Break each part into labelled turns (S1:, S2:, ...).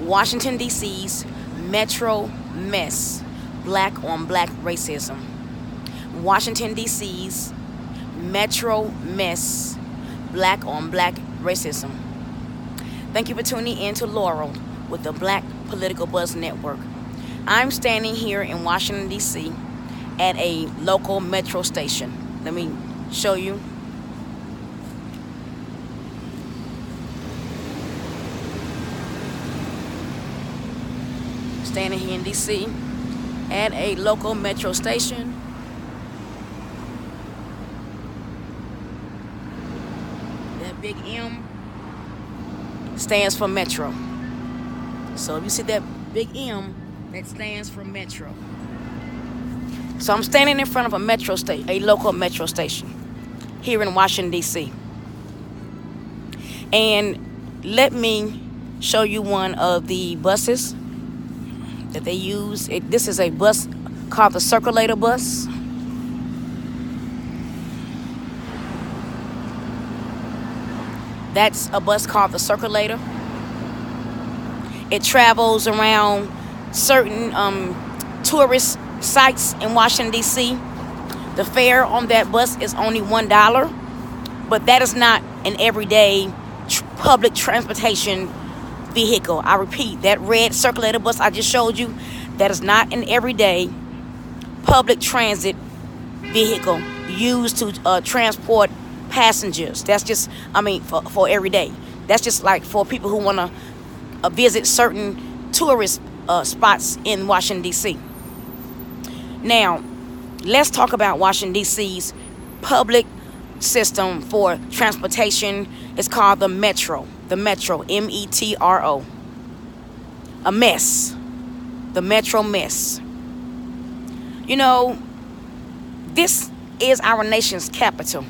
S1: Washington, D.C.'s Metro mess, black on black racism. Washington, D.C.'s Metro mess, black on black racism. Thank you for tuning in to Laurel with the Black Political Buzz Network. I'm standing here in Washington, D.C. at a local metro station. Let me show you. Standing here in D.C. at a local metro station. That big M stands for Metro. So if you see that big M, that stands for Metro. So I'm standing in front of a local metro station here in Washington, D.C. And let me show you one of the buses that they use. This is a bus called the Circulator bus. That's a bus called the Circulator. It travels around certain tourist sites in Washington, D.C. The fare on that bus is only $1, but that is not an everyday public transportation vehicle. I repeat, that red Circulator bus I just showed you, that is not an everyday public transit vehicle used to transport passengers. That's just, for every day. That's just like for people who want to visit certain tourist spots in Washington, D.C. Now, let's talk about Washington, D.C.'s public system for transportation. It's called the Metro. The Metro, M-E-T-R-O. A mess. The Metro mess. You know, this is our nation's capital.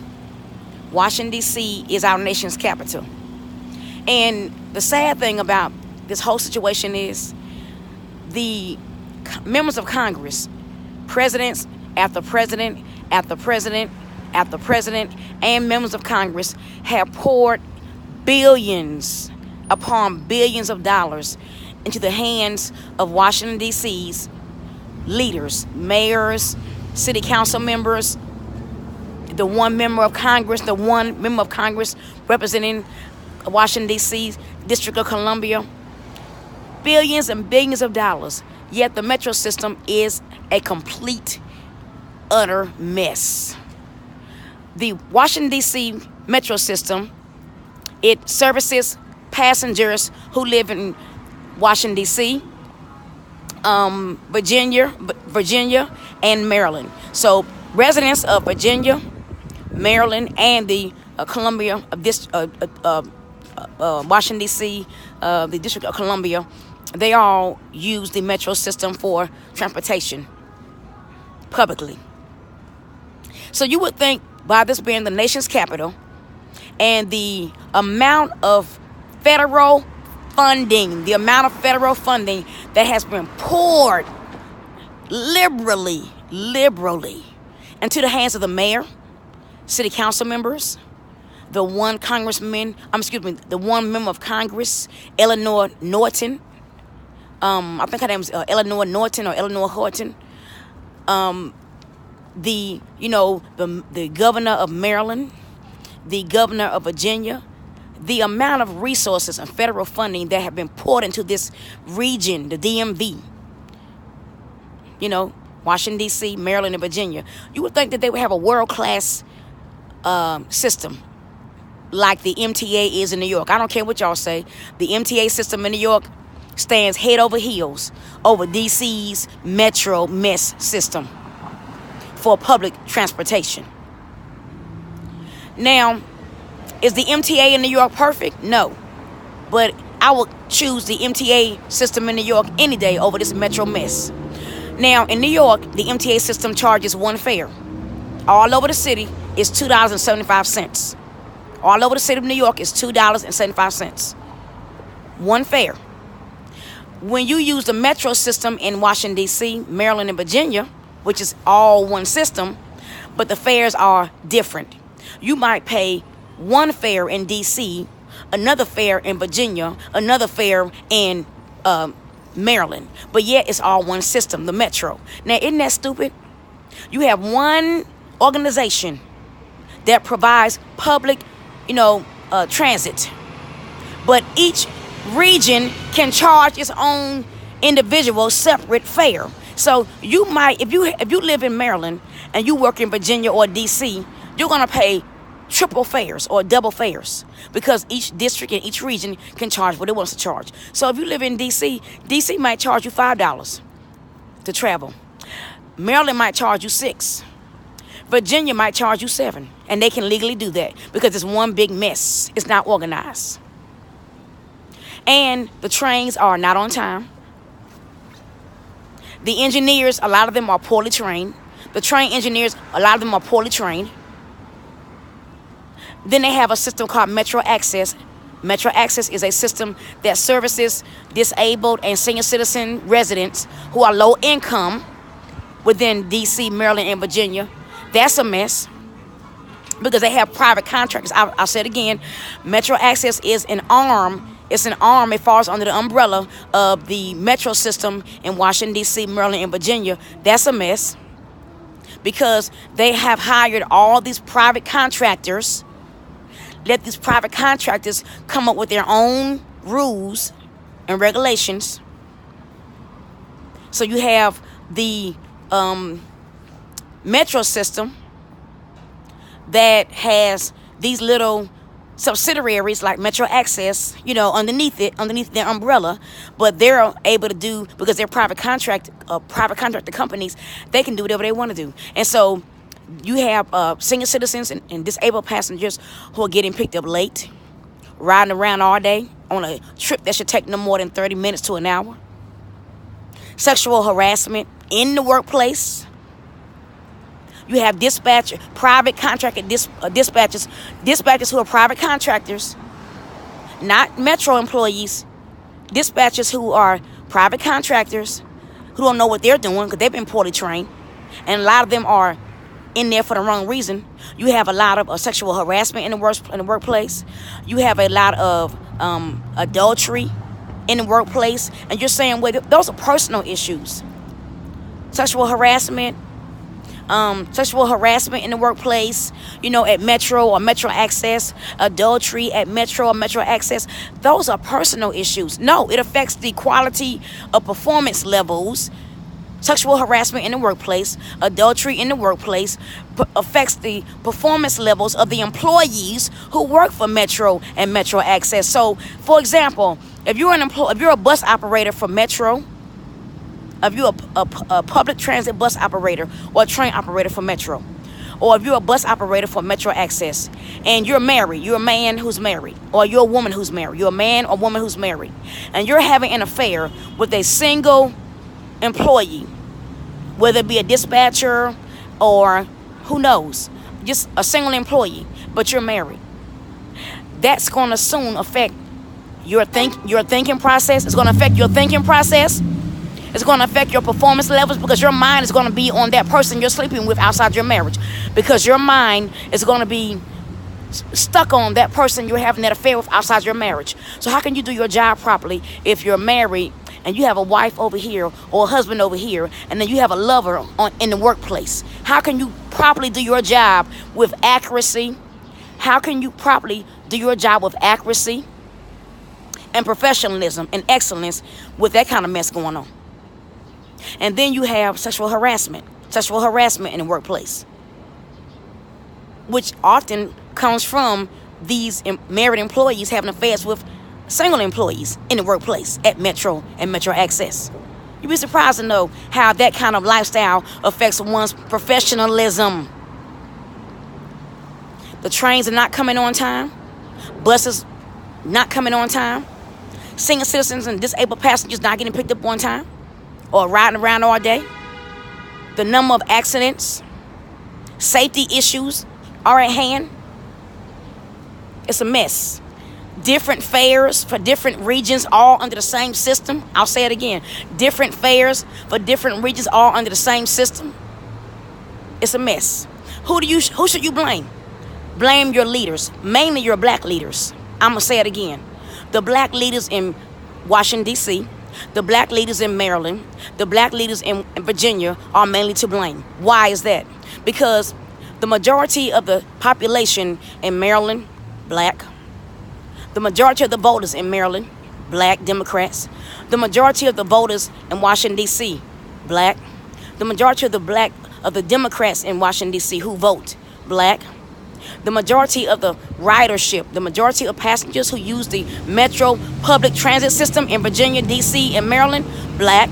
S1: Washington, D.C. is our nation's capital. And the sad thing about this whole situation is the members of Congress, presidents after president after president after president, and members of Congress have poured billions upon billions of dollars into the hands of Washington, D.C.'s leaders, mayors, city council members, the one member of Congress representing Washington, D.C.'s District of Columbia. Billions and billions of dollars. Yet the metro system is a complete, utter mess. The Washington, D.C. metro system, it services passengers who live in Washington, D.C., Virginia, and Maryland. So residents of Virginia, Maryland, and the Columbia of this Washington, D.C., the District of Columbia, they all use the metro system for transportation publicly. So you would think, by this being the nation's capital and the amount of federal funding that has been poured liberally into the hands of the mayor, city council members, the one member of Congress, Eleanor Norton. I think her name is Eleanor Norton or Eleanor Horton. The governor of Maryland, the governor of Virginia, the amount of resources and federal funding that have been poured into this region, the DMV, Washington, D.C., Maryland, and Virginia. You would think that they would have a world-class system like the MTA is in New York. I don't care what y'all say. The MTA system in New York stands head over heels over D.C.'s metro mess system for public transportation. Now, is the MTA in New York perfect? No. But I would choose the MTA system in New York any day over this metro mess. Now, in New York, the MTA system charges one fare. All over the city, it's $2.75. All over the city of New York, it's $2.75. One fare. When you use the metro system in Washington, D.C., Maryland, and Virginia, which is all one system, but the fares are different. You might pay one fare in D.C., another fare in Virginia, another fare in Maryland. But yet it's all one system, the Metro. Now, isn't that stupid? You have one organization that provides public, transit. But each region can charge its own individual separate fare. So you might, if you live in Maryland and you work in Virginia or DC, you're going to pay triple fares or double fares because each district and each region can charge what it wants to charge. So if you live in DC might charge you $5 to travel. Maryland might charge you $6. Virginia might charge you $7. And they can legally do that because it's one big mess. It's not organized. And the trains are not on time. The engineers, a lot of them are poorly trained. The train engineers, a lot of them are poorly trained. Then they have a system called Metro Access. Metro Access is a system that services disabled and senior citizen residents who are low income within DC, Maryland, and Virginia. That's a mess because they have private contractors. I'll say it again. Metro Access is an arm. It's an arm. It falls under the umbrella of the Metro system in Washington, D.C., Maryland, and Virginia. That's a mess because they have hired all these private contractors. Let these private contractors come up with their own rules and regulations. So you have the Metro system that has these little subsidiaries like Metro Access, underneath their umbrella, but they're able to do, because they're private contractor companies, they can do whatever they want to do. And so you have senior citizens and disabled passengers who are getting picked up late, riding around all day on a trip that should take no more than 30 minutes to an hour. Sexual harassment in the workplace. You have private contracted dispatchers who are private contractors, not Metro employees. Dispatchers who are private contractors who don't know what they're doing because they've been poorly trained. And a lot of them are in there for the wrong reason. You have a lot of sexual harassment in the workplace. You have a lot of adultery in the workplace. And you're saying, well, those are personal issues. Sexual harassment in the workplace, at Metro or Metro Access, adultery at Metro or Metro Access, those are personal issues. No, it affects the quality of performance levels. Sexual harassment in the workplace, adultery in the workplace affects the performance levels of the employees who work for Metro and Metro Access. So, for example, if you're a bus operator for Metro, if you're a public transit bus operator or a train operator for Metro, or if you're a bus operator for Metro Access, and you're married, you're a man who's married, or you're a woman who's married, you're a man or woman who's married, and you're having an affair with a single employee, whether it be a dispatcher or who knows, just a single employee, but you're married, that's going to soon affect your thinking process. It's going to affect your thinking process. It's going to affect your performance levels because your mind is going to be on that person you're sleeping with outside your marriage, because your mind is going to be stuck on that person you're having that affair with outside your marriage. So how can you do your job properly if you're married and you have a wife over here or a husband over here, and then you have a lover in the workplace? How can you properly do your job with accuracy? How can you properly do your job with accuracy and professionalism and excellence with that kind of mess going on? And then you have sexual harassment in the workplace, which often comes from these married employees having affairs with single employees in the workplace at Metro and Metro Access. You'd be surprised to know how that kind of lifestyle affects one's professionalism. The trains are not coming on time. Buses not coming on time. Senior citizens and disabled passengers not getting picked up on time or riding around all day. The number of accidents, safety issues are at hand. It's a mess. Different fares for different regions, all under the same system. I'll say it again. Different fares for different regions, all under the same system. It's a mess. Who should you blame? Blame your leaders, mainly your black leaders. I'm going to say it again. The black leaders in Washington, D.C., The black leaders in Maryland, the black leaders in Virginia are mainly to blame. Why is that? Because the majority of the population in Maryland, black. The majority of the voters in Maryland, black Democrats. The majority of the voters in Washington, D.C., black. The majority of the Democrats in Washington, D.C. who vote, black. The majority of the ridership, the majority of passengers who use the Metro Public Transit System in Virginia, D.C., and Maryland, black.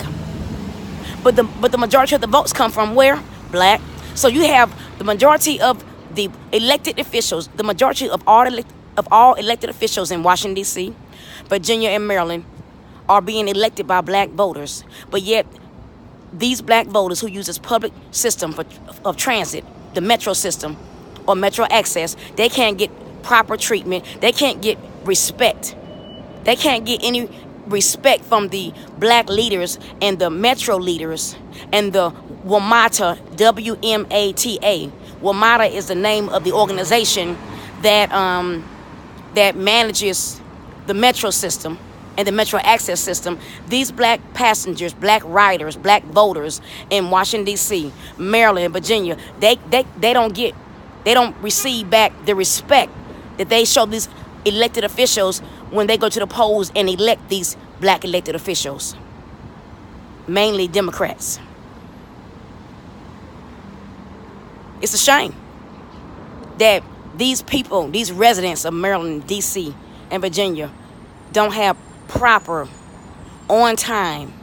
S1: But the majority of the votes come from where? Black. So you have the majority of the elected officials, the majority of all elected officials in Washington, D.C., Virginia, and Maryland are being elected by black voters. But yet, these black voters who use this public system of transit, the metro system, or metro access, they can't get proper treatment. They can't get respect. They can't get any respect from the black leaders and the metro leaders and the WMATA, W-M-A-T-A. WMATA is the name of the organization that that manages the metro system and the metro access system. These black passengers, black riders, black voters in Washington, D.C., Maryland, and Virginia, they don't receive back the respect that they show these elected officials when they go to the polls and elect these black elected officials, mainly Democrats. It's a shame that these people, these residents of Maryland, D.C., and Virginia don't have proper, on time,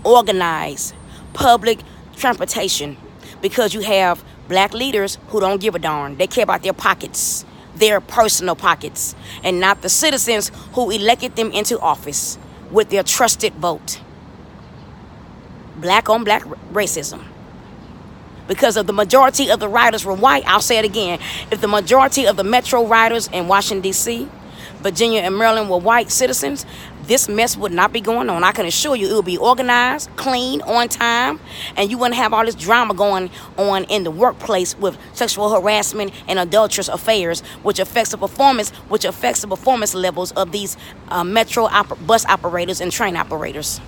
S1: organized public transportation, because you have black leaders who don't give a darn. They care about their pockets, their personal pockets, and not the citizens who elected them into office with their trusted vote. Black on black racism. Because if the majority of the riders were white, I'll say it again, if the majority of the metro riders in Washington, D.C., Virginia, and Maryland were white citizens, this mess would not be going on. I can assure you it would be organized, clean, on time, and you wouldn't have all this drama going on in the workplace with sexual harassment and adulterous affairs, which affects the performance levels of these metro bus operators and train operators.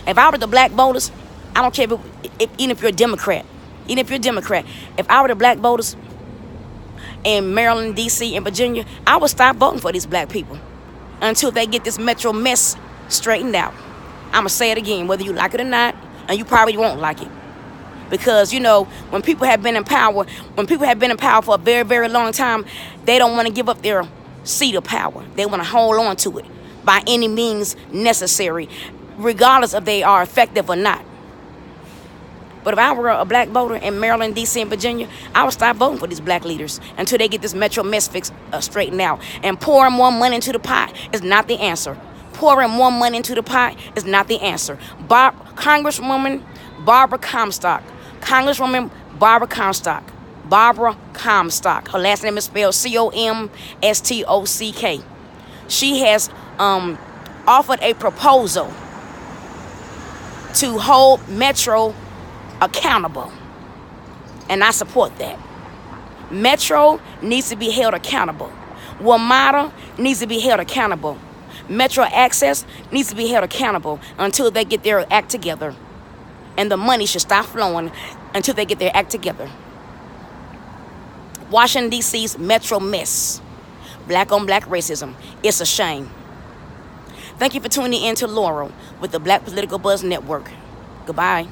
S1: If I were the black voters, I don't care even if you're a Democrat, if I were the black voters in Maryland, D.C., and Virginia, I would stop voting for these black people until they get this metro mess straightened out. I'm going to say it again, whether you like it or not, and you probably won't like it. Because, you know, when people have been in power for a very, very long time, they don't want to give up their seat of power. They want to hold on to it by any means necessary, regardless if they are effective or not. But if I were a black voter in Maryland, D.C., and Virginia, I would stop voting for these black leaders until they get this metro mess straightened out. And pouring more money into the pot is not the answer. Pouring more money into the pot is not the answer. Congresswoman Barbara Comstock. Barbara Comstock. Her last name is spelled Comstock. She has offered a proposal to hold Metro accountable, and I support that. Metro needs to be held accountable. WMATA needs to be held accountable. Metro Access needs to be held accountable until they get their act together, and the money should stop flowing until they get their act together. Washington, D.C.'s metro mess, black on black racism, it's a shame. Thank you for tuning in to Laurel with the Black Political Buzz Network. Goodbye.